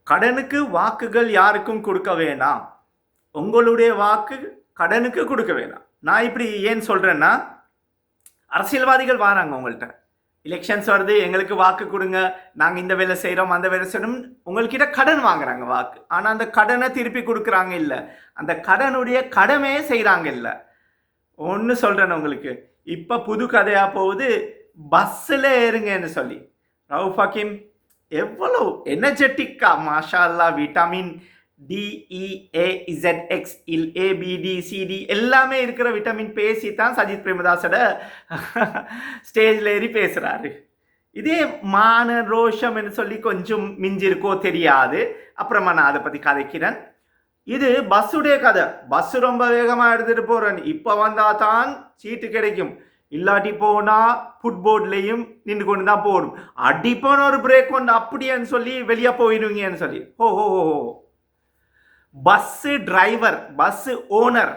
கடனுக்கு வாக்குகள் யாருக்கும் கொடுக்க வேணாம். உங்களுடைய வாக்கு கடனுக்கு கொடுக்க வேணாம். நான் இப்படி ஏன் சொல்றேன்னா, அரசியல்வாதிகள் வராங்க உங்கள்கிட்ட, எலெக்ஷன்ஸ் வருது, எங்களுக்கு வாக்கு கொடுங்க, நாங்கள் இந்த வேலை செய்கிறோம் அந்த வேலை செய்கிறோம், உங்கள்கிட்ட கடன் வாங்குறாங்க வாக்கு. ஆனால் அந்த கடனை திருப்பி கொடுக்குறாங்க இல்லை, அந்த கடனுடைய கடமையே செய்கிறாங்க இல்லை. ஒன்று சொல்கிறேன் உங்களுக்கு, இப்போ புது கதையாக போகுது, பஸ்ஸில் ஏறுங்கன்னு சொல்லி. ரவுஃப் ஹக்கீம் எவ்வளோ எனர்ஜெட்டிக்கா, மாஷா அல்லா, விட்டமின் DEAZX ABDCD எல்லாமே இருக்கிற விட்டமின் பேசி தான் சஜித் பிரேமதாசோட ஸ்டேஜில் ஏறி பேசுகிறாரு. இதே மான ரோஷம் என்று சொல்லி கொஞ்சம் மிஞ்சிருக்கோ தெரியாது, அப்புறமா நான் அதை பற்றி கதைக்கிறேன். இது பஸ்ஸுடைய கதை. பஸ்ஸு ரொம்ப வேகமாக எடுத்துகிட்டு போகிறேன், இப்போ வந்தால் தான் சீட்டு கிடைக்கும், இல்லாட்டி போனால் ஃபுட்போர்ட்லேயும் நின்று கொண்டு தான் போகணும், அடிப்பான ஒரு பிரேக் கொண்டு அப்படியேன்னு சொல்லி வெளியே போயிடுவீங்கன்னு சொல்லி. ஓ bus driver, bus owner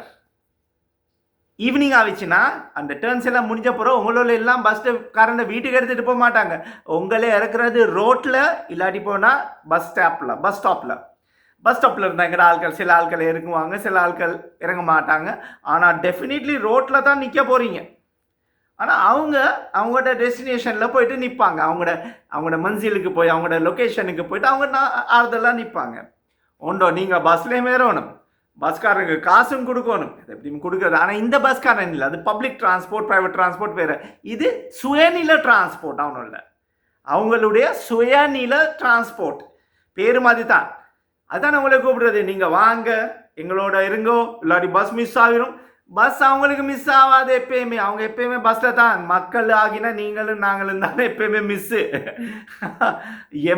evening ஆகிடுச்சுன்னா அந்த டேர்ன்ஸ் எல்லாம் முடிஞ்ச பிறகு உங்களோட எல்லாம் பஸ்காரனை வீட்டுக்கு எடுத்துகிட்டு போக மாட்டாங்க, உங்களே இறக்குறது ரோட்டில், இல்லாட்டி போனால் பஸ் ஸ்டாப்பில் இருந்தால் எங்கட ஆட்கள், சில ஆட்கள் இறங்குவாங்க, சில ஆட்கள் இறங்க மாட்டாங்க. ஆனால் டெஃபினெட்லி ரோட்டில் தான் நிற்க போகிறீங்க. ஆனால் அவங்களோட டெஸ்டினேஷனில் போயிட்டு நிற்பாங்க, அவங்களோட மன்சிலுக்கு போய், அவங்களோட லொக்கேஷனுக்கு போயிட்டு அவங்க ஆறுதலாக நிற்பாங்க. ஒன்றோ நீங்கள் பஸ்லேயும் ஏறணும், பஸ்காரனுக்கு காசும் கொடுக்கணும், எப்படியும் கொடுக்குறது. ஆனால் இந்த பஸ்காரன் இல்லை, அது பப்ளிக் டிரான்ஸ்போர்ட், ப்ரைவேட் டிரான்ஸ்போர்ட் வேறு. இது சுயநில டிரான்ஸ்போர்ட், அவனும் இல்லை, அவங்களுடைய சுயநில டிரான்ஸ்போர்ட் பேர் மாதிரி தான். அதுதான் உங்களை கூப்பிடுறது, நீங்கள் வாங்க எங்களோட இருங்கோ, இல்லாட்டி பஸ் மிஸ் ஆகிரும். பஸ் அவங்களுக்கு மிஸ் ஆகாது எப்பயுமே, அவங்க எப்பயுமே பஸ்ஸில் தான். மக்கள் ஆகினா நீங்களும் நாங்களும் தானே எப்பயுமே மிஸ்ஸு.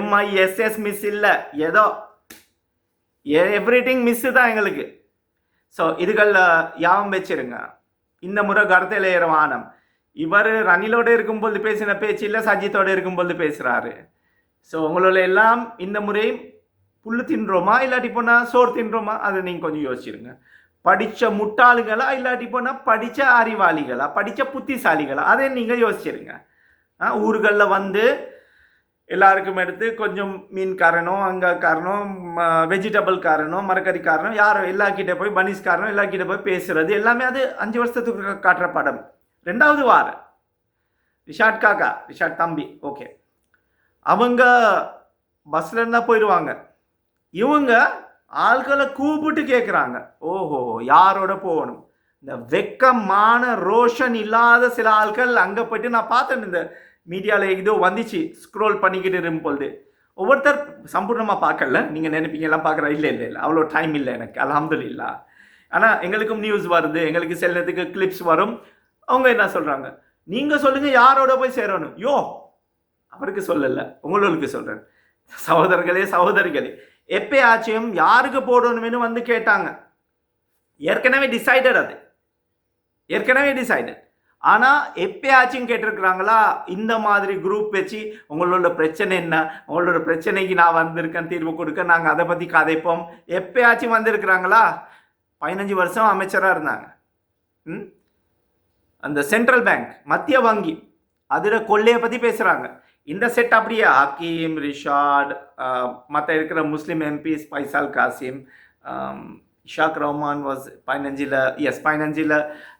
MISS மிஸ் இல்லை, ஏதோ எவ்ரிதிங் மிஸ்ஸு தான் எங்களுக்கு. ஸோ இதுகளில் யாபம் வச்சிருங்க. இந்த முறை கருத்தில் ஏற வானம். இவர் ரணிலோடு இருக்கும்போது பேசின பேச்சு இல்லை, சஜித்தோடு இருக்கும்போது பேசுகிறாரு. ஸோ உங்களோட எல்லாம் இந்த முறை புல்லு தின்றோமா, இல்லாட்டி போனால் சோறு தின்றோமா, அதை நீங்கள் கொஞ்சம் யோசிச்சிருங்க. படித்த முட்டாளுங்களா, இல்லாட்டி போனால் படித்த அறிவாளிகளா, படித்த புத்திசாலிகளா, அதை நீங்கள் யோசிச்சிருங்க. ஊர்களில் வந்து எல்லாருக்கும் எடுத்து கொஞ்சம் மீன் காரணம், அங்கே காரணம், வெஜிடபிள் காரணம், மரக்கறி காரணம், யாரும் எல்லாக்கிட்ட போய் பனிஸ் காரணம் எல்லாக்கிட்ட போய் பேசுறது எல்லாமே அது 5 வருஷத்துக்கு காட்டுற படம். 2வது வாரம் ரிஷாட் தம்பி, ஓகே, அவங்க பஸ்ல இருந்தால் போயிடுவாங்க. இவங்க ஆட்களை கூப்பிட்டு கேட்குறாங்க, ஓஹோ யாரோட போகணும். இந்த வெக்கமான ரோஷன் இல்லாத சில ஆட்கள் அங்கே போயிட்டு நான் பார்த்தேன், இந்த மீடியாவில் ஏதோ வந்துச்சு, ஸ்க்ரோல் பண்ணிக்கிட்டு இருக்கும்பொழுது. ஒவ்வொருத்தர் சம்பூர்ணமாக பார்க்கல, நீங்கள் நினைப்பீங்க எல்லாம் பார்க்குறா, இல்லை அவ்வளோ டைம் இல்லை எனக்கு, அல்ஹம்துலில்லாஹ். ஆனால் எங்களுக்கும் நியூஸ் வருது, எங்களுக்கு சில நேரத்துக்கு கிளிப்ஸ் வரும். அவங்க என்ன சொல்கிறாங்க, நீங்கள் சொல்லுங்கள் யாரோட போய் சேரணும். அவருக்கு சொல்லலை, உங்களுக்கு சொல்கிறேன். சகோதரிகளே, எப்பயாச்சும் யாருக்கு போடணும்னு வந்து கேட்டாங்க, ஏற்கனவே டிசைடட். ஆனால் எப்பயாச்சும் கேட்டிருக்கிறாங்களா, இந்த மாதிரி குரூப் வச்சு உங்களோட பிரச்சனை என்ன, உங்களோட பிரச்சனைக்கு நான் வந்திருக்கேன் தீர்வு கொடுக்க, நாங்கள் அதை பற்றி கதைப்போம், எப்பயாச்சும் வந்திருக்கிறாங்களா? 15 வருஷம் அமைச்சராக இருந்தாங்க. அந்த சென்ட்ரல் பேங்க், மத்திய வங்கி, அதோட கொள்ளையை பற்றி பேசுகிறாங்க. இந்த செட் அப்படியே ஹக்கீம், ரிஷாட், மற்ற இருக்கிற முஸ்லீம் எம்பிஸ், பைசால் காசிம், இஷாக் ரஹ்மான் வாஸ் 15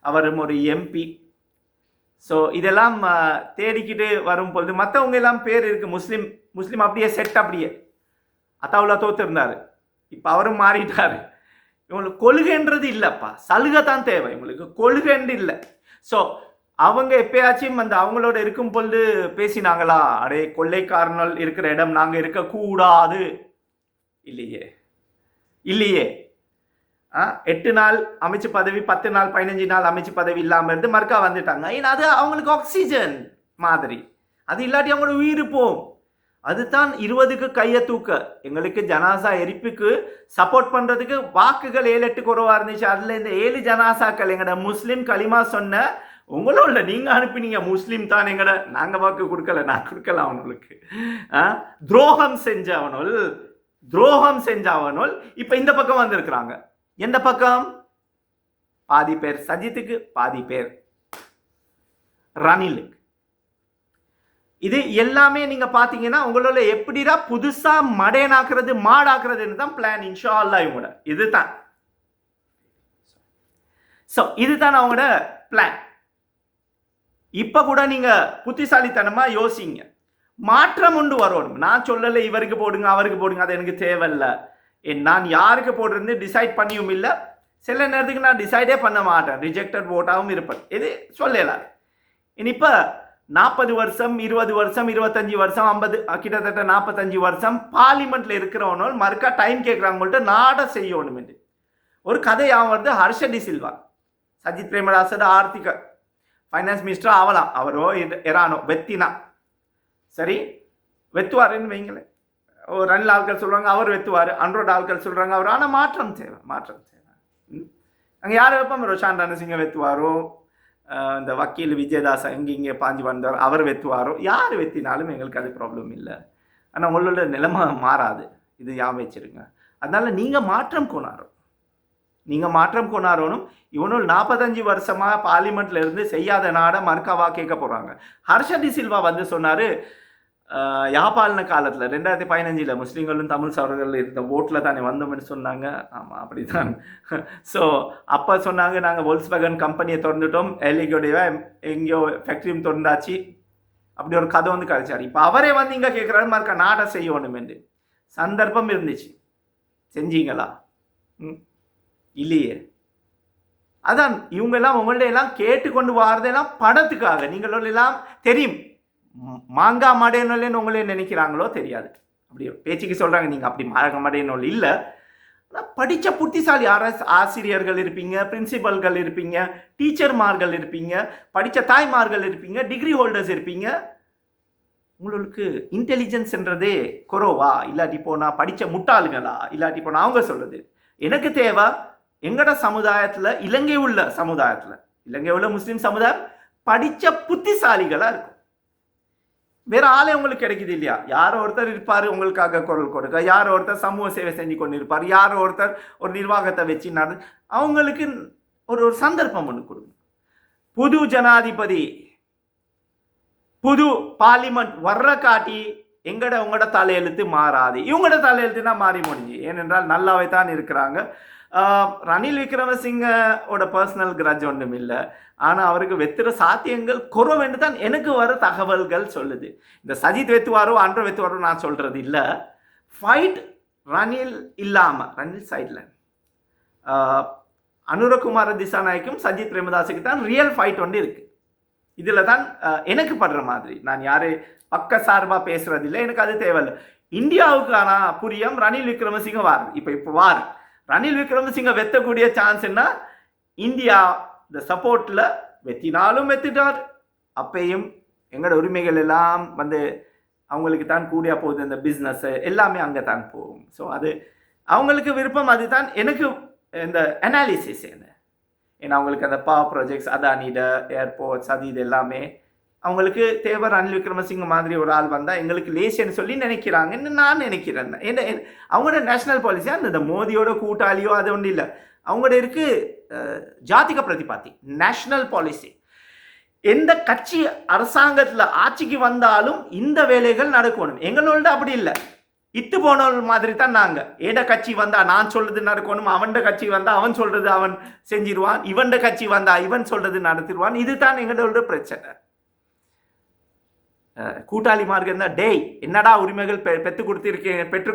அவரும் ஒரு MP. ஸோ இதெல்லாம் தேடிக்கிட்டு வரும் பொழுது மற்றவங்க எல்லாம் பேர் இருக்குது, முஸ்லீம் அப்படியே செட், அப்படியே அத்தாவுல்லா தோத்துருந்தார், இப்போ அவரும் மாறிட்டார். இவங்களுக்கு கொள்கைன்றது இல்லைப்பா, சலுகை தான் தேவை, இவங்களுக்கு கொள்கைன்னு இல்லை. ஸோ அவங்க எப்பயாச்சும் அந்த அவங்களோட இருக்கும் பொழுது பேசினாங்களா, அடே கொள்ளைக்காரர்கள் இருக்கிற இடம் நாங்கள் இருக்கக்கூடாது, இல்லையே. 8 நாள் அமைச்சு பதவி, 10 நாள் 15 நாள் அமைச்சு பதவி இல்லாமல் இருந்து மறுக்கா வந்துட்டாங்க. ஏன்னா அது அவங்களுக்கு ஆக்சிஜன் மாதிரி, அது இல்லாட்டி அவங்களோட உயிர் போகும். அதுதான் 20க்கு கையை தூக்க, எங்களுக்கு ஜனாசா எரிப்புக்கு சப்போர்ட் பண்ணுறதுக்கு வாக்குகள் 7-8 குறைவாக இருந்துச்சு. அதில் இந்த 7 ஜனாசாக்கள் எங்களோட முஸ்லீம் களிமா சொன்ன உங்களோட நீங்கள் அனுப்பினீங்க, முஸ்லீம் தான் எங்கட, நாங்கள் வாக்கு கொடுக்கல, நான் கொடுக்கல அவனுக்கு. துரோகம் செஞ்சவனுள் இப்போ இந்த பக்கம் வந்திருக்கிறாங்க. எந்த பக்கம்? பாதி பேர் சஜித்துக்கு, பாதி பேர் ரணிலுக்கு. இது எல்லாமே நீங்க பாத்தீங்கன்னா உங்களோட எப்படிடா புதுசா மடையனாக்குறது மாடாக்குறதுன்னு தான் பிளான் இன்ஷா அல்லாஹ் இவங்களோட இதுதான். ஸோ இதுதான் அவங்களோட பிளான். இப்ப கூட நீங்க புத்திசாலித்தனமா யோசிங்க, மாற்றம் ஒன்று வரணும். நான் சொல்லலை இவருக்கு போடுங்க அவருக்கு போடுங்க, அது எனக்கு தேவையில்ல. நான் யாருக்கு போடுறது டிசைட் பண்ணியும் இல்லை, சில நேரத்துக்கு நான் டிசைடே பண்ண மாட்டேன், ரிஜெக்டட் ஓட்டாகவும் இருப்பேன். இது சொல்லலாம். இப்போ 40 வருஷம் 20 வருஷம் 25 வருஷம் 50 கிட்டத்தட்ட 45 வருஷம் பார்லிமெண்ட்ல இருக்கிறவனோல் மறுக்கா டைம் கேட்குறாங்கள்ட்ட நாட செய்யணும் என்று ஒரு கதையாக வருது. ஹர்ஷ டி சில்வா சஜித் பிரேமதாசோட ஆர்த்திக ஃபைனான்ஸ் மினிஸ்டர் ஆகலாம், அவரோ எரானோ வெத்தினா சரி வெத்துவாருன்னு வைங்களேன். ஒரு 2 ஆட்கள் சொல்கிறாங்க அவர் வெத்துவார், 100 ஆட்கள் சொல்கிறாங்க அவர். ஆனால் மாற்றம் தேவை, மாற்றம் தேவை. அங்கே யார் வைப்போம், ரோஷான் ரணசிங்க வெத்துவாரோ, இந்த வக்கீல் விஜயதாஸ் இங்கே பாஞ்சு வந்தார் அவர் வெத்துவாரோ, யார் வெத்தினாலும் எங்களுக்கு அது ப்ராப்ளம் இல்லை. ஆனால் உங்களோட நிலைமை மாறாது, இது ஞாபகம் வச்சிருங்க. அதனால் நீங்கள் மாற்றம் கொண்டாடும், நீங்கள் மாற்றம் கொண்டாடணும். இவனும் 45 வருஷமாக பார்லிமெண்ட்ல இருந்து செய்யாத நாடை மறுக்காவா கேட்க போகிறாங்க. ஹர்ஷ டி சில்வா வந்து சொன்னார், யாப்பாலின காலத்தில் 2015 முஸ்லீம்களும் தமிழ் சவர்கள் இருந்த ஓட்டில் தானே வந்தோம்னு சொன்னாங்க. ஆமாம் அப்படி தான். ஸோ அப்போ சொன்னாங்க நாங்கள் வோல்க்ஸ்வேகன் கம்பெனியை திறந்துட்டோம், எல்லிகோடைய எங்கேயோ ஃபேக்ட்ரியும் திறந்தாச்சு, அப்படி ஒரு கதை வந்து கிடைச்சாரு. இப்போ அவரே வந்து இங்கே கேட்குறாரு மறுக்க நாடை செய்யணும் என்று. சந்தர்ப்பம் இருந்துச்சு, செஞ்சீங்களா? இல்லையே. அதான் இவங்கெல்லாம் உங்கள்ட்ட எல்லாம் கேட்டுக்கொண்டு வாரதெல்லாம் பணத்துக்காக. நீங்களோட எல்லாம் தெரியும் மாங்காய் மடையனோல்னு உங்களே நினைக்கிறாங்களோ தெரியாது, அப்படி பேச்சுக்கு சொல்கிறாங்க. நீங்கள் அப்படி மாங்காய் மடையனோல் இல்லை, ஆனால் படித்த புத்திசாலி ஆசிரியர்கள் இருப்பீங்க, பிரின்சிபல்கள் இருப்பீங்க, டீச்சர்மார்கள் இருப்பீங்க, படித்த தாய்மார்கள் இருப்பீங்க, டிகிரி ஹோல்டர்ஸ் இருப்பீங்க. உங்களுக்கு இன்டெலிஜென்ஸ்ன்றதே குறவா, இல்லாட்டி போனால் படித்த முட்டாளுங்களா, இல்லாட்டி போனால் அவங்க சொல்கிறது எனக்கு தேவை. எங்கட சமுதாயத்தில் இலங்கை உள்ள சமுதாயத்தில் இலங்கை உள்ள முஸ்லீம் சமுதாயம் படித்த புத்திசாலிகளாக இருக்கும். வேற ஆளே உங்களுக்கு கிடைக்குது இல்லையா? யாரோ ஒருத்தர் இருப்பார் உங்களுக்காக குரல் கொடுக்க, யாரோ ஒருத்தர் சமூக சேவை செஞ்சு கொண்டு இருப்பார், யாரோ ஒருத்தர் ஒரு நிர்வாகத்தை வச்சு அவங்களுக்கு ஒரு சந்தர்ப்பம் ஒன்று கொடுங்க. புது ஜனாதிபதி புது பார்லிமெண்ட் வர்ற காட்டி உங்களோட தலையெழுத்து மாறாது. இவங்களோட தலையெழுத்து தான் மாறி முடிஞ்சு. ஏனென்றால் நல்லாவே தான் இருக்கிறாங்க. ரணில் விக்ரமசிங்கோட பர்சனல் கிரட்ஜ் ஒன்றும் இல்லை, ஆனால் அவருக்கு வெத்துற சாத்தியங்கள் குறைவென்று தான் எனக்கு வர தகவல்கள் சொல்லுது. இந்த சஜித் வெத்துவாரோ அன்று வெத்துவாரோ நான் சொல்கிறது இல்லை. ஃபைட் ரணில் இல்லாமல், ரணில் சைடில் அனுரகுமார திசாநாயக்கும் சஜித் பிரேமதாஸுக்கு தான் ரியல் ஃபைட் ஒன்று இருக்குது. இதில் தான் எனக்கு படுற மாதிரி. நான் யாரை பக்க சார்பாக பேசுறது இல்லை, எனக்கு அது தேவையில்லை. இந்தியாவுக்கான புரியம் ரணில் விக்ரமசிங்க வார் இப்போ வார் ரணில் விக்ரமசிங்க வெத்தக்கூடிய சான்ஸ்ன்னா இந்தியா இந்த சப்போர்ட்டில் வெத்தினாலும் வெத்திட்டார். அப்பையும் எங்களோட உரிமைகள் எல்லாம் வந்து அவங்களுக்கு தான் கூடியா போகுது, இந்த பிஸ்னஸ் எல்லாமே அங்கே தான் போகும். ஸோ அது அவங்களுக்கு விருப்பம், அதுதான் எனக்கு இந்த அனாலிசிஸ் என்ன. ஏன்னா அவங்களுக்கு அந்த பவர் ப்ராஜெக்ட்ஸ், அதானிட ஏர்போர்ட்ஸ், அது இது எல்லாமே அவங்களுக்கு தேவை. ரணில் விக்ரமசிங்க மாதிரி ஒரு ஆள் வந்தால் எங்களுக்கு லேசின்னு சொல்லி நினைக்கிறாங்கன்னு நான் நினைக்கிறேன். என்ன அவங்களோட நேஷனல் பாலிசியா இந்த மோதியோட கூட்டாளியோ அது ஒன்றும் இல்லை. அவங்களோட இருக்கு ஜாதிக பிரதிபாத்தி நேஷனல் பாலிசி. எந்த கட்சி அரசாங்கத்தில் ஆட்சிக்கு வந்தாலும் இந்த வேலைகள் நடக்கணும். எங்களோட அப்படி இல்லை, இட்டு போன மாதிரி தான் நாங்கள். ஏட கட்சி வந்தால் நான் சொல்றது நடக்கணும், அவன்ட கட்சி வந்தால் அவன் சொல்றது அவன் செஞ்சிருவான், இவன்ட கட்சி வந்தால் இவன் சொல்றது நடத்திடுவான். இதுதான் எங்களோட பிரச்சனை. கூட்டாளி மார்க்கம் தான் டேய் என்னடா உரிமைகள் பெற்று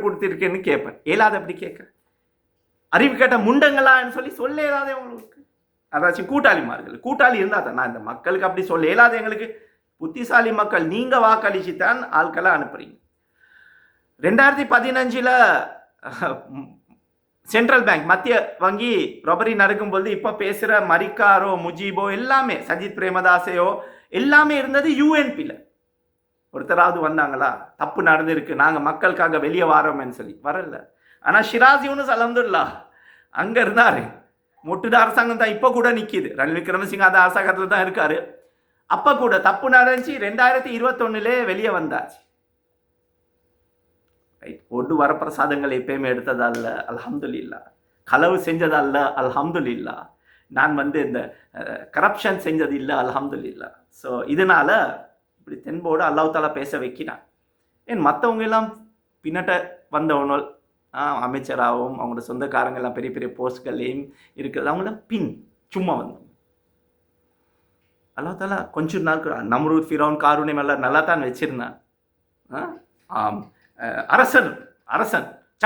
கொடுத்திருக்கேன்னு கேட்பேன். ஏலாத அப்படி கேட்க அறிவு கேட்ட முண்டங்களான்னு சொல்லி சொல்ல இயலாத உங்களுக்கு. அதாச்சும் கூட்டாளி இருந்தால் தான். நான் இந்த மக்களுக்கு அப்படி சொல்ல இயலாத. எங்களுக்கு புத்திசாலி மக்கள் நீங்கள் வாக்களிச்சு தான் ஆட்களை அனுப்புறீங்க. 2015 சென்ட்ரல் பேங்க் மத்திய வங்கி ரொபரி நடக்கும்போது இப்போ பேசுகிற மரிக்காரோ முஜீபோ எல்லாமே சஜித் பிரேமதாசையோ எல்லாமே இருந்தது யூஎன்பியில். ஒருத்தராவது வந்தாங்களா தப்பு நடந்திருக்கு நாங்கள் மக்களுக்காக வெளியே வாரோம்னு சொல்லி? வரல. ஆனால் ஷிராஸ் யூனுஸ் அல்ஹம்துலில்லாஹ் அங்கே இருந்தார். மொட்டுட அரசாங்கம் தான் இப்போ கூட நிற்கிது. ரணில் விக்ரமசிங்க அந்த அரசாங்கத்தில் தான் இருக்காரு. அப்போ கூட தப்பு நடந்துச்சு. 2021 வெளியே வந்தாச்சு. ஒன்று வரப்பிரசாதங்கள் எப்பயுமே எடுத்ததல்ல, அல்ஹம்துலில்லாஹ். களவு செஞ்சதல்ல, அல்ஹம்துலில்லாஹ். நான் வந்து இந்த கரப்ஷன் செஞ்சது இல்லை, அல்ஹம்துலில்லாஹ். ஸோ இதனால் இப்படி தென்போடு அல்லாஹ் தாலா பேச வைக்கிறான். ஏன் மற்றவங்க எல்லாம் பின்னட்ட வந்தவனோல் அமைச்சராகவும் அவங்களோட சொந்தக்காரங்க எல்லாம் பெரிய பெரிய போஸ்ட்கள்லையும் இருக்கிறது, அவங்களாம் பின் சும்மா வந்தோம். அல்லாஹ் தாலா கொஞ்சம் நாள் நம்ரூத், ஃபிரௌன், காரூனை எல்லாம் நல்லா தான் வச்சிருந்தான். அரசன்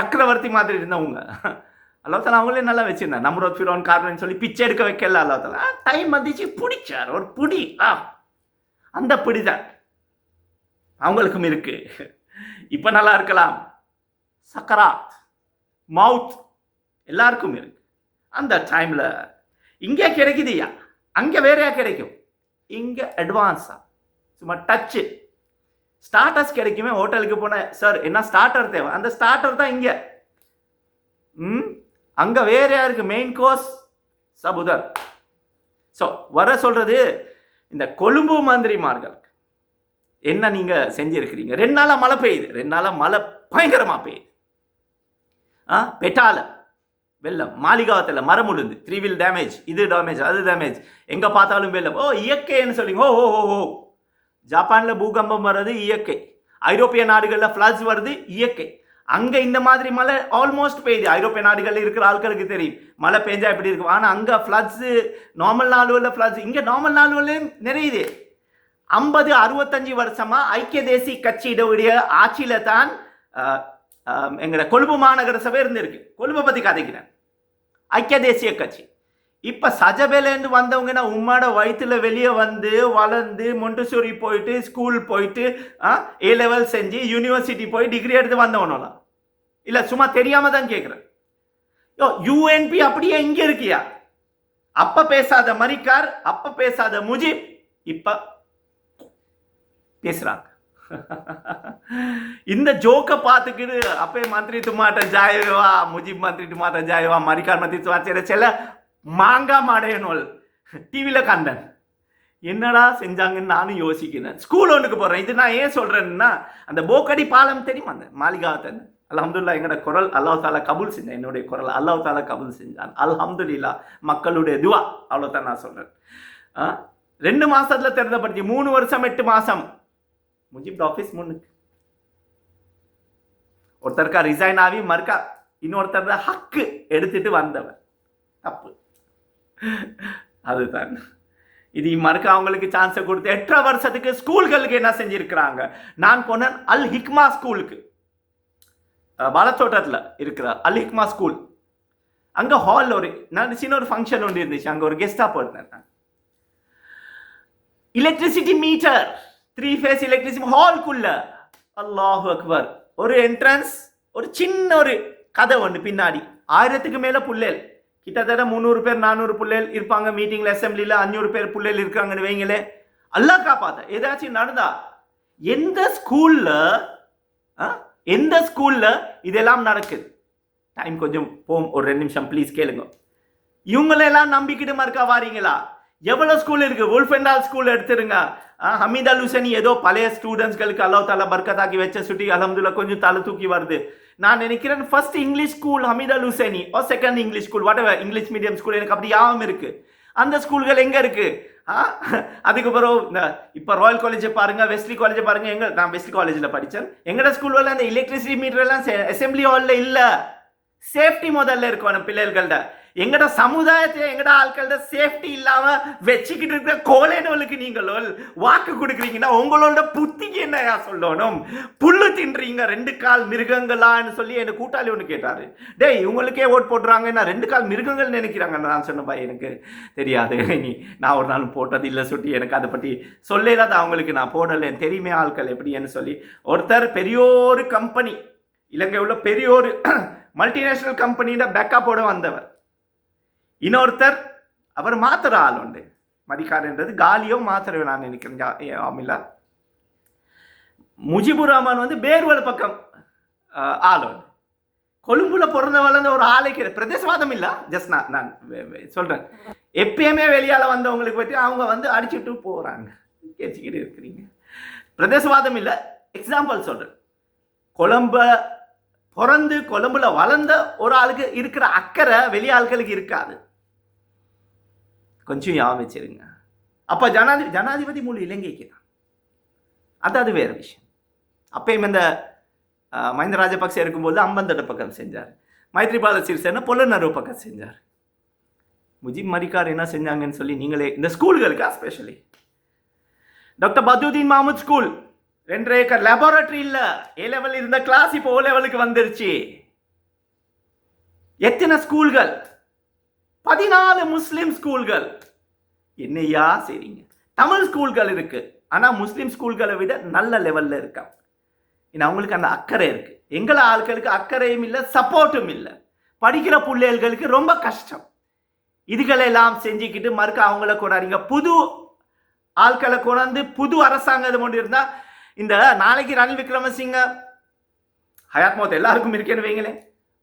சக்கரவர்த்தி மாதிரி இருந்தவங்க அல்லாஹ் தாலா அவங்களே நல்லா வச்சிருந்தாங்க. நம்ரூத், ஃபிரௌன், காரூனைன்னு சொல்லி பிச்சை எடுக்க வைக்கல அல்லாஹ் தாலா. டைம் வந்துச்சு, பிடிச்சார் ஒரு பிடி. அந்த பிடிதான் அவங்களுக்கும் இருக்கு. இப்ப நல்லா இருக்கலாம். சக்கராத், மவுத் எல்லாருக்கும் இருக்கு. அந்த டைம்ல இங்கே கிடைக்குதுயா, அங்க வேறையா கிடைக்கும். இங்க அட்வான்ஸா சும்மா டச்சு ஸ்டார்டர்ஸ் கிடைக்குமே. ஹோட்டலுக்கு போன சார் என்ன ஸ்டார்டர் தேவை, அந்த ஸ்டார்டர் தான் இங்க. அங்க வேறையா இருக்கு. Main course சபுதர். ஸோ வர சொல்றது, இந்த கொழும்பு மந்திரிமார்கள் என்ன நீங்க செஞ்சிருக்கிறீங்க? 2 நாளா மழை பெய்யுது, 2 நாளா மழை பயங்கரமா பெய்யுது. பெட்டால வெள்ளம், மாளிகாவத்தில் மரம் உழுந்து, 3 வீல் டேமேஜ், இது டேமேஜ், அது டேமேஜ், எங்க பார்த்தாலும் வெள்ளம். இயற்கைன்னு சொல்லிங்க. ஜப்பான்ல பூகம்பம் வர்றது இயற்கை, ஐரோப்பிய நாடுகளில் ஃப்ளட்ஸ் வருது இயற்கை. அங்க இந்த மாதிரி மழை ஆல்மோஸ்ட் பெய்யுது. ஐரோப்பிய நாடுகளில் இருக்கிற ஆட்களுக்கு தெரியும் மழை பெஞ்சா எப்படி இருக்கும். ஆனா அங்க ஃப்ளட்ஸ் நார்மல் நாடுகளில் ஃப்ளட்ஸ், இங்க நார்மல் நாடுகளிலும் நிறையுது. 50-65 வருஷமா ஐக்கிய தேசிய கட்சியுடைய ஆட்சியில தான் எங்கட கொழும்பு மாநகர சபை இருந்திருக்கு. கொழும்பை பத்தி கதைக்கிறேன். ஐக்கிய தேசிய கட்சி இப்ப சஜபேலேருந்து வந்தவங்கன்னா உம்மாட வயிற்றுல வெளியே வந்து வளர்ந்து மொண்டசோரி போயிட்டு ஸ்கூல் போயிட்டு A லெவல் செஞ்சு யூனிவர்சிட்டி போய் டிகிரி எடுத்து வந்தவனோலாம் இல்ல, சும்மா தெரியாம தான் கேட்கிறேன். UNP அப்படியே இங்க இருக்கியா? அப்ப பேசாத மரிக்கார், அப்ப பேசாத முஜிப், இப்ப பேசுறாங்க. இந்த ஜோக்க பார்த்துக்கிட்டு அப்பே மந்திரி துமாட்ட ஜாயவா, முஜிப் மந்திரி துமாட்ட ஜாயவா, மரிக்கார் மந்திரி துமாச்சேர செல்ல மாங்கா மாடையனோல் டிவியில் கண்டேன். என்னடா செஞ்சாங்கன்னு நானும் யோசிக்கிறேன். ஸ்கூல் ஒன்றுக்கு போகிறேன். இது நான் ஏன் சொல்கிறேன்னா, அந்த போக்கடி பாலம் தெரியுமா, அந்த மாளிகாவத்தன். அல்ஹம்துலில்லாஹ் எங்களோட குரல் அல்லாஹ் தாலா கபூல் செஞ்சான். என்னுடைய குரல் அல்லாஹ் தாலா கபூல் செஞ்சான். அல்ஹம்துலில்லாஹ் மக்களுடைய துவா. அவ்வளோதான் நான் சொல்கிறேன். 2 மாசத்துல திறந்தப்படுத்தி 3 வருஷம் 8 மாசம் முஜிப் ஆஃபீஸ் முன்னுக்கு ஒருத்தருக்கா ரிசைன் ஆகி மறுக்கா இன்னொருத்தர் ஹக்கு எடுத்துட்டு வந்தவன். தப்பு அதுதான். இது மறுக்க அவங்களுக்கு சான்ஸை கொடுத்து 8 வருஷத்துக்கு ஸ்கூல்களுக்கு என்ன செஞ்சிருக்கிறாங்க. நான் போனேன் அல் ஹிக்மா ஸ்கூலுக்கு, பாலத்தோட்டத்தில் இருக்கிற அல் ஹிக்மா ஸ்கூல். அங்கே ஹால் நான் சின்ன ஒரு ஃபங்க்ஷன் ஒன்று இருந்துச்சு. அங்கே ஒரு கெஸ்டாக போயிருந்தேன். எலக்ட்ரிசிட்டி மீட்டர், 3 ஃபேஸ் எலக்ட்ரிசிட்டி ஹால்குள்ள. அல்லாஹு அக்பர். ஒரு என்ட்ரன்ஸ், ஒரு சின்ன ஒரு கதை ஒன்று பின்னாடி. 1000க்கு மேல புள்ளேல், கிட்டத்தட்ட 300 பேர் 400 புள்ளேல் இருப்பாங்க. மீட்டிங்ல அசம்பிளில 500 பேர் புள்ளேல் இருக்காங்கன்னு வைங்களே. அல்லாஹ் காப்பாத்த ஏதாச்சும் நடந்தா எந்த ஸ்கூல்ல இதெல்லாம் நடக்குது? டைம் கொஞ்சம் போம், ஒரு 2 நிமிஷம் ப்ளீஸ் கேளுங்க. இவங்களெல்லாம் நம்பிக்கிட்டு மறுக்கா வாரீங்களா? எவ்வளவு ஸ்கூல் இருக்கு. வுல்ஃபெண்டால் ஸ்கூல் எடுத்துருங்க. ஹமீத் அல் ஹுசைனி ஏதோ பழைய ஸ்டூடெண்ட்ஸ்களுக்கு அல்லாஹ் தாலா பர்க்கத்தாக்கி வச்ச சுட்டி அல்ஹம்துலில்லாஹ் கொஞ்சம் தலை தூக்கி வருது. நான் நினைக்கிறேன் first English school Hameed Al Husaini ஓ second English school whatever English medium school எனக்கு அப்படி யாவும் இருக்கு. அந்த ஸ்கூல்கள் எங்க இருக்கு? அதுக்கு பிறகு இப்போ ராயல் காலேஜை பாருங்க, வெஸ்ட்லி காலேஜை பாருங்க. நான் வெஸ்ட்லி காலேஜில் படித்தேன். எங்கட ஸ்கூல் அந்த எலக்ட்ரிசிட்டி மீட்டர் எல்லாம் அசம்பிளி ஹாலில் இல்லை. சேஃப்டி முதல்ல இருக்கும் பிள்ளைகள்கிட்ட. எங்கட சமுதாயத்தை எங்கட ஆட்கள்ட சேஃப்டி இல்லாம வச்சுக்கிட்டு இருக்கிற கோலேனோலுக்கு நீங்கள் வாக்கு கொடுக்குறீங்கன்னா உங்களோட புத்திக்கு என்னையா சொல்லணும்? புல்லு தின்றீங்க 2 கால் மிருகங்களான்னு சொல்லி என் கூட்டாளி ஒன்று கேட்டாரு. டேய் இவங்களுக்கே ஓட் போடுறாங்க, நான் 2 கால் மிருகங்கள் நினைக்கிறாங்க. நான் சொன்னப்பா எனக்கு தெரியாது, நான் ஒரு நாள் போட்டது இல்லை சுட்டி, எனக்கு அதை பற்றி சொல்லலாத அவங்களுக்கு நான் போடலேன்னு தெரியுமே ஆட்கள் எப்படின்னு சொல்லி. ஒருத்தர் பெரியோரு கம்பெனி, இலங்கை உள்ள பெரியோரு மல்டிநேஷனல் கம்பெனியோட பேக்கப்போட வந்தவர். இன்னொருத்தர் அவர் மாத்திர ஆள் உண்டு. மதிக்காருன்றது காலியோ மாத்திர நான் நினைக்கிறேன். முஜிபுர் ரஹ்மான் பேர்வல் பக்கம் ஆள் உண்டு. கொழும்புல பிறந்த வளர்ந்த ஒரு ஆளைக்கு பிரதேசவாதம் இல்லை. ஜஸ்ட் நான் சொல்றேன். எப்பயுமே வெளியால வந்தவங்களுக்கு பற்றி அவங்க அடிச்சுட்டு போறாங்க. கேச்சுக்கிட்டு இருக்கிறீங்க. பிரதேசவாதம் இல்லை. எக்ஸாம்பிள் சொல்றேன். பிறந்து கொழும்புல வளர்ந்த ஒரு ஆளுக்கு இருக்கிற அக்கறை வெளி ஆட்களுக்கு இருக்காது. கொஞ்சம் ஞாபகம் வச்சிருங்க. அப்ப ஜனாதிபதி முழு இலங்கைக்கு தான். அது வேறு விஷயம். அப்பயும் இந்த மஹிந்த ராஜபக்சே இருக்கும்போது அம்பந்தட பக்கம் செஞ்சார், மைத்ரிபால சிறிசேன பொலனரு பக்கம் செஞ்சார். முஜிப் மரிக்கார் என்ன செஞ்சாங்கன்னு சொல்லி நீங்களே இந்த ஸ்கூல்களுக்கா specially doctor Badurdeen Mahmood school 2 acre laboratory இல்ல, ஏ லெவல் இருந்த கிளாஸ் இப்போ ஓ லெவலுக்கு வந்துருச்சு. எத்தனை ஸ்கூல்கள்? 14 முஸ்லிம் ஸ்கூல்கள். என்னையா சரிங்க, தமிழ் ஸ்கூல்கள் இருக்கு, ஆனா முஸ்லிம் ஸ்கூல்களை விட நல்ல லெவல்ல இருக்காங்க. ஏன்னா அவங்களுக்கு அந்த அக்கறை இருக்கு. எங்களை ஆட்களுக்கு அக்கறையும் இல்லை, சப்போர்ட்டும் இல்லை. படிக்கிற பிள்ளைகளுக்கு ரொம்ப கஷ்டம். இதுகளெல்லாம் செஞ்சுக்கிட்டு மறுக்க அவங்கள கொண்டாடிங்க. புது ஆட்களை கொண்டாந்து புது அரசாங்கம் கொண்டு இருந்தா இந்த நாளைக்கு ரணில் விக்ரமசிங்க ஹயாத் மௌத் எல்லாருக்கும் இருக்கேன்னு வைங்களேன்,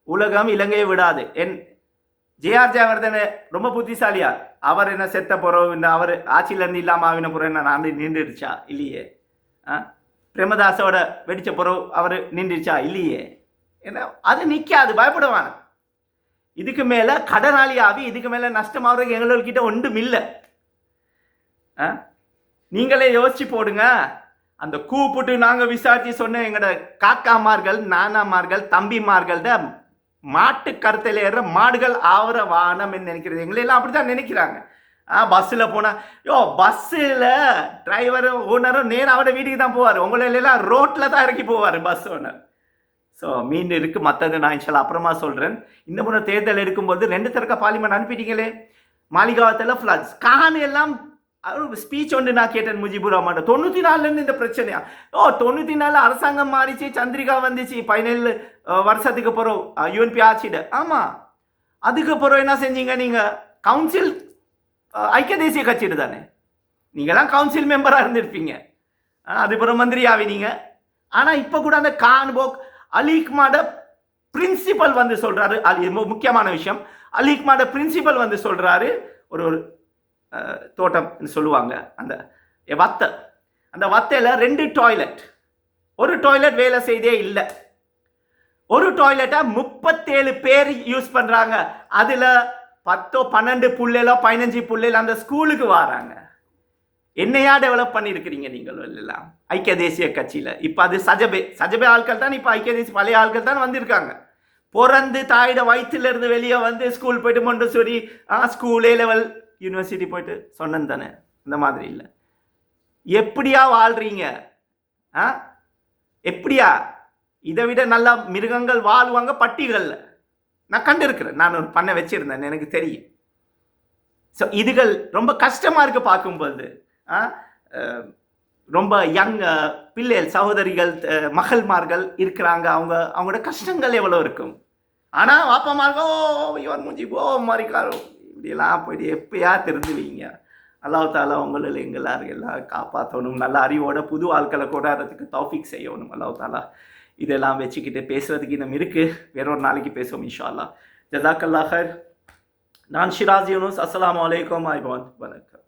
உலகம் இலங்கையை விடாது. ஜேஆர் ஜெயவர்தன ரொம்ப புத்திசாலியா, அவர் என்ன செத்த போறோம், இந்த அவர் ஆட்சியில இருந்து இல்லாம ஆவின போறோம் என்ன நான் நின்றுடுச்சா இல்லையே? பிரேமதாசோட வெடிச்ச போறோம் அவர் நின்றுச்சா இல்லையே? ஏன்னா அது நிக்காது, பயப்படுவாங்க. இதுக்கு மேல கடனாளி ஆகி இதுக்கு மேல நஷ்டமாகறதுக்கு எங்கள்கிட்ட ஒன்றும் இல்லை. நீங்களே யோசிச்சு போடுங்க. அந்த கூப்பிட்டு நாங்க விசாரிச்சு சொன்ன எங்கட காக்காமார்கள், நானாமார்கள், தம்பிமார்கள்ட மாட்டு கருத்தில் ஏற மாடுகள் ஆவர வானம் நினைக்கிறது. எங்களெல்லாம் அப்படித்தான் நினைக்கிறாங்க. பஸ்ஸில் போனால் பஸ்ஸில் டிரைவரும் ஓனரும் நேரம் அவட வீட்டுக்கு தான் போவார். உங்களெல்லாம் ரோட்டில் தான் இறக்கி போவார் பஸ் ஓனர். ஸோ மீன் இருக்குது, மற்றது நான் இன்ஷால்லா அப்புறமா சொல்கிறேன். இந்த முறை தேர்தல் எடுக்கும்போது 2 தரக்க பார்லிமெண்ட் அனுப்பிட்டீங்களே, மாளிகாவத்தில் ஃப்ளட்ஸ் காணு எல்லாம் ஸ்பீச் ஒன்று நான் கேட்டேன் முஜிபுர் ரஹ்மான். 94 இந்த பிரச்சனையா? 94 அரசாங்கம் மாறிச்சு, சந்திரிகா வந்துச்சு 17 வருஷத்துக்கு பிறகு யூஎன்பி ஆட்சியிட. ஆமாம், அதுக்கு பிறகு என்ன செஞ்சீங்க நீங்கள்? கவுன்சில் ஐக்கிய தேசிய கட்சியிடு தானே, நீங்களாம் கவுன்சில் மெம்பராக இருந்திருப்பீங்க, அதுக்கப்புறம் மந்திரி ஆவினீங்க. ஆனால் இப்போ கூட அந்த கான்போக் அலிக்மாட பிரின்சிபல் வந்து சொல்கிறாரு, அது முக்கியமான விஷயம். அலிக்மாட பிரின்சிபல் வந்து சொல்கிறாரு, ஒரு தோட்டம் சொல்லுவாங்க, அந்த வத்தை, அந்த வத்தையில் 2 டாய்லெட், ஒரு டாய்லெட் வேலை செய்தே இல்லை. ஒரு டாய்லெட்டை 37 பேர் யூஸ் பண்ணுறாங்க. அதில் 10 12 புள்ளையில 15 புள்ளையில அந்த ஸ்கூலுக்கு வராங்க. என்னையா டெவலப் பண்ணியிருக்கிறீங்க நீங்கள் எல்லாம் ஐக்கிய தேசிய கட்சியில்? இப்போ அது சஜபே ஆட்கள் தான், இப்போ ஐக்கிய தேசிய பழைய ஆட்கள் தான் வந்திருக்காங்க. பிறந்து தாயிட வயிற்றுலேருந்து வெளியே வந்து ஸ்கூல் போயிட்டு மொண்டசோரி ஸ்கூல் ஏ லெவல் யூனிவர்சிட்டி போயிட்டு சொன்னேன் தானே, இந்த மாதிரி இல்லை. எப்படியா வாழ்றீங்க? எப்படியா? இதை விட நல்லா மிருகங்கள் வாழ்வாங்க பட்டிகளில். நான் கண்டிருக்கிறேன், நான் ஒரு பண்ண வச்சிருந்தேன், எனக்கு தெரியும். ஸோ இதுகள் ரொம்ப கஷ்டமாக இருக்கு பார்க்கும்போது. ரொம்ப யங் பிள்ளைகள், சகோதரிகள், மகள்மார்கள் இருக்கிறாங்க. அவங்களோட கஷ்டங்கள் எவ்வளோ இருக்கும். ஆனால் வாப்பமார்களோ இவன் முஜிபோ மாறிக்காரோ இப்படியெல்லாம் போயிட்டு எப்பயா திருந்துவீங்க? அல்லாஹ் தாலா உங்களில் எல்லாம் காப்பாற்றணும். நல்ல அறிவோட புது ஆட்களை கொண்டாடுறதுக்கு தௌஃபீக் செய்யணும் அல்லாஹ் தாலா. இதெல்லாம் வச்சுக்கிட்டு பேசுறதுக்கு இன்னும் இருக்குது, வேறொரு நாளைக்கு பேசுவோம் இன்ஷா அல்லாஹ். ஜஸாக்கல்லாஹ் ஹைர். நான் ஷிராஸ் யூனுஸ். அஸ்ஸலாமு அலைக்கும். வணக்கம்.